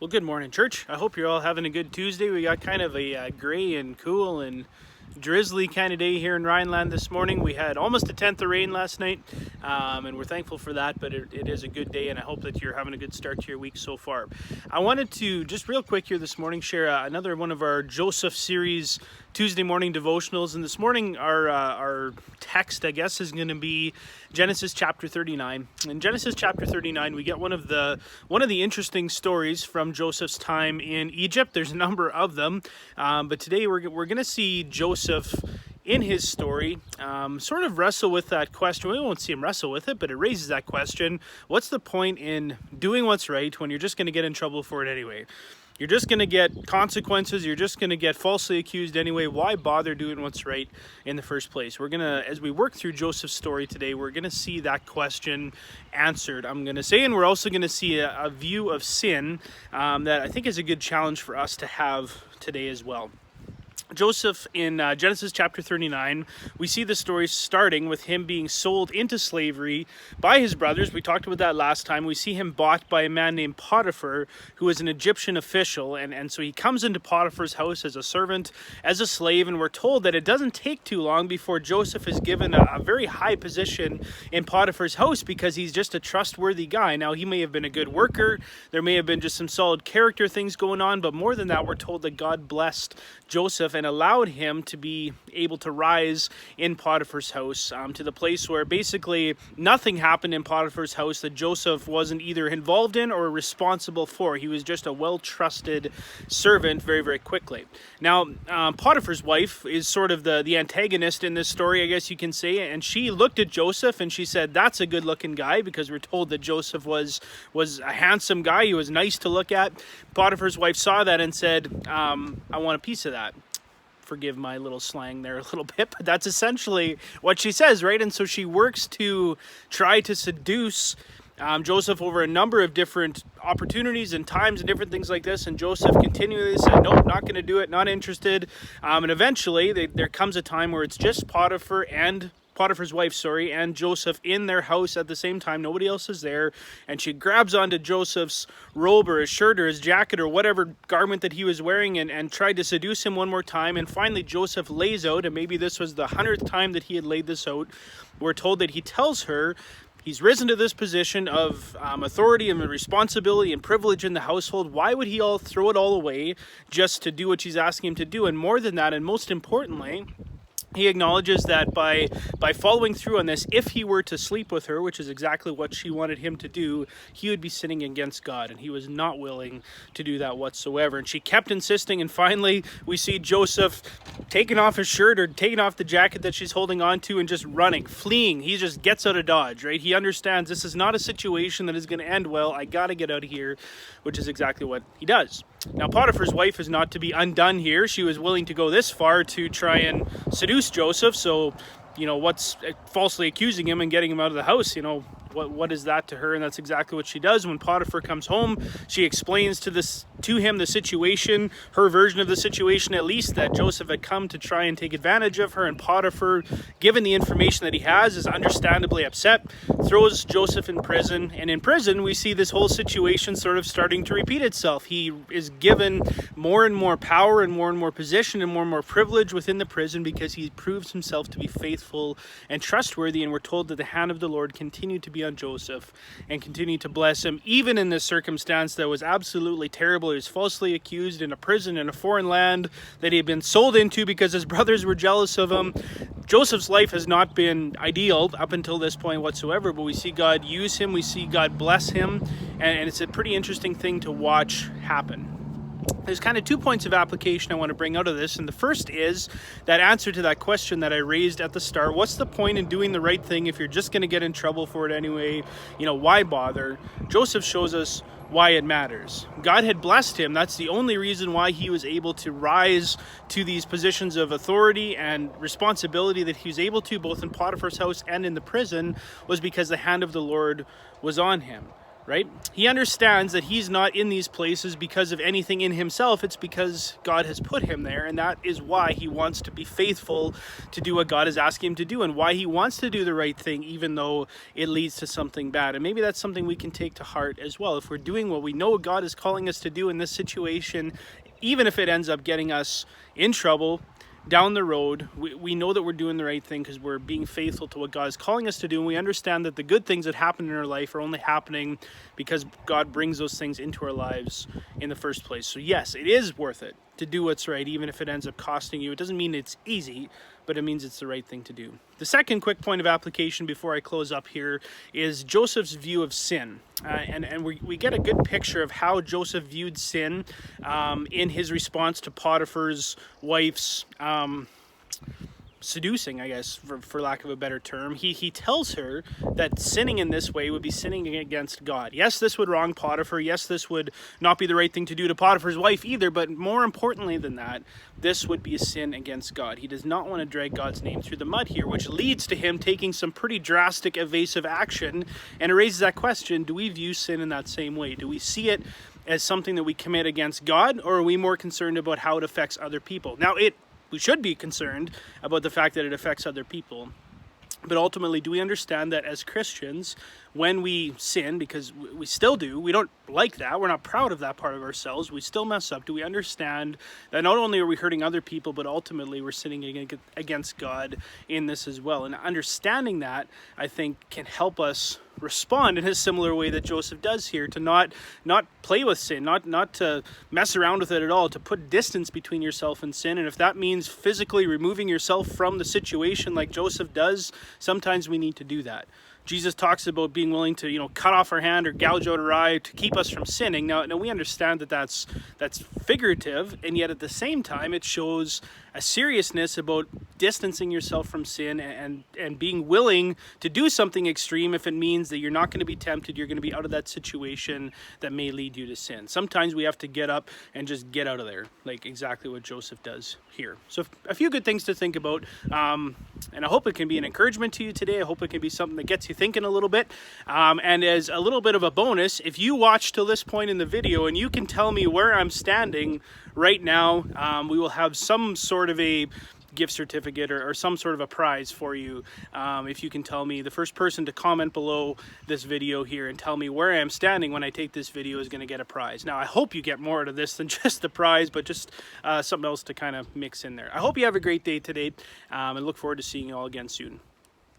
Well, good morning, church. I hope you're all having a good Tuesday. We got kind of a gray and cool and drizzly kind of day here in Rhineland this morning. We had almost a tenth of rain last night, and we're thankful for that, but it is a good day, and I hope that you're having a good start to your week so far. I wanted to just real quick here this morning share another one of our Joseph series Tuesday morning devotionals, and this morning our text, I guess, is going to be Genesis chapter 39. In Genesis chapter 39, we get one of the interesting stories from Joseph's time in Egypt. There's a number of them, but today we're going to see Joseph in his story sort of wrestle with that question. We won't see him wrestle with it, but it raises that question: what's the point in doing what's right when you're just going to get in trouble for it anyway? You're just going to get consequences. You're just going to get falsely accused anyway. Why bother doing what's right in the first place? We're going to, as we work through Joseph's story today, we're going to see that question answered, I'm going to say, and we're also going to see a view of sin that I think is a good challenge for us to have today as well. Joseph, in Genesis chapter 39, we see the story starting with him being sold into slavery by his brothers. We talked about that last time. We see him bought by a man named Potiphar, who is an Egyptian official, and so he comes into Potiphar's house as a servant, as a slave, and we're told that it doesn't take too long before Joseph is given a very high position in Potiphar's house because he's just a trustworthy guy. Now, he may have been a good worker, there may have been just some solid character things going on, but more than that, we're told that God blessed Joseph and allowed him to be able to rise in Potiphar's house to the place where basically nothing happened in Potiphar's house that Joseph wasn't either involved in or responsible for. He was just a well-trusted servant very, very quickly. Now, Potiphar's wife is sort of the antagonist in this story, I guess you can say, and she looked at Joseph and she said, that's a good-looking guy, because we're told that Joseph was a handsome guy. He was nice to look at. Potiphar's wife saw that and said, I want a piece of that. Forgive my little slang there a little bit, but that's essentially what she says, right? And so she works to try to seduce Joseph over a number of different opportunities and times and different things like this, and Joseph continually said, nope, not going to do it, not interested, and eventually there comes a time where it's just Potiphar's wife, and Joseph in their house at the same time. Nobody else is there, and she grabs onto Joseph's robe or his shirt or his jacket or whatever garment that he was wearing and tried to seduce him one more time, and finally Joseph lays out, and maybe this was the 100th time that he had laid this out. We're told that he tells her he's risen to this position of authority and responsibility and privilege in the household. Why would he throw it all away just to do what she's asking him to do? And more than that, and most importantly, he acknowledges that by following through on this, if he were to sleep with her, which is exactly what she wanted him to do, he would be sinning against God, and he was not willing to do that whatsoever. And she kept insisting, and finally we see Joseph taking off his shirt or taking off the jacket that she's holding on to and just running, fleeing. He just gets out of Dodge, right? He understands this is not a situation that is going to end well. I got to get out of here, which is exactly what he does. Now, Potiphar's wife is not to be undone here. She was willing to go this far to try and seduce Joseph. So, what's falsely accusing him and getting him out of the house? What is that to her? And that's exactly what she does. When Potiphar comes home, she explains to him the situation, her version of the situation at least, that Joseph had come to try and take advantage of her. And Potiphar, given the information that he has, is understandably upset, throws Joseph in prison. And in prison, we see this whole situation sort of starting to repeat itself. He is given more and more power and more position and more privilege within the prison because he proves himself to be faithful and trustworthy. And we're told that the hand of the Lord continued to be on Joseph and continue to bless him, even in this circumstance that was absolutely terrible. He was falsely accused in a prison in a foreign land that he had been sold into because his brothers were jealous of him. Joseph's life has not been ideal up until this point whatsoever, but we see God use him, we see God bless him, and it's a pretty interesting thing to watch happen. There's kind of 2 points of application I want to bring out of this, and the first is that answer to that question that I raised at the start. What's the point in doing the right thing if you're just going to get in trouble for it anyway? Why bother? Joseph shows us why it matters. God had blessed him. That's the only reason why he was able to rise to these positions of authority and responsibility that he was able to, both in Potiphar's house and in the prison, was because the hand of the Lord was on him. right? He understands that he's not in these places because of anything in himself. It's because God has put him there, and that is why he wants to be faithful to do what God is asking him to do, and why he wants to do the right thing even though it leads to something bad. And maybe that's something we can take to heart as well. If we're doing what we know God is calling us to do in this situation, even if it ends up getting us in trouble down the road, we know that we're doing the right thing because we're being faithful to what God is calling us to do, and we understand that the good things that happen in our life are only happening because God brings those things into our lives in the first place. So yes, it is worth it to do what's right, even if it ends up costing you. It doesn't mean it's easy, but it means it's the right thing to do. The second quick point of application before I close up here is Joseph's view of sin. And we get a good picture of how Joseph viewed sin in his response to Potiphar's wife's seducing, I guess, for lack of a better term. He tells her that sinning in this way would be sinning against God. Yes, this would wrong Potiphar. Yes, this would not be the right thing to do to Potiphar's wife either, but more importantly than that, this would be a sin against God. He does not want to drag God's name through the mud here, which leads to him taking some pretty drastic, evasive action, and it raises that question: do we view sin in that same way? Do we see it as something that we commit against God, or are we more concerned about how it affects other people? Now, we should be concerned about the fact that it affects other people. But ultimately, do we understand that as Christians, when we sin, because we still do, we don't like that, we're not proud of that part of ourselves, we still mess up, do we understand that not only are we hurting other people, but ultimately we're sinning against God in this as well? And understanding that, I think, can help us respond in a similar way that Joseph does here, to not play with sin, not to mess around with it at all, to put distance between yourself and sin. And if that means physically removing yourself from the situation like Joseph does, sometimes we need to do that. Jesus talks about being willing to, cut off our hand or gouge out our eye to keep us from sinning. Now we understand that that's figurative, and yet at the same time, it shows a seriousness about distancing yourself from sin and being willing to do something extreme if it means that you're not going to be tempted, you're going to be out of that situation that may lead you to sin. Sometimes we have to get up and just get out of there, like exactly what Joseph does here. So a few good things to think about, and I hope it can be an encouragement to you today. I hope it can be something that gets you thinking a little bit. And as a little bit of a bonus, if you watch till this point in the video and you can tell me where I'm standing right now, we will have some sort of a gift certificate or some sort of a prize for you if you can tell me. The first person to comment below this video here and tell me where I am standing when I take this video is going to get a prize. Now, I hope you get more out of this than just the prize, but just something else to kind of mix in there. I hope you have a great day today, and look forward to seeing you all again soon.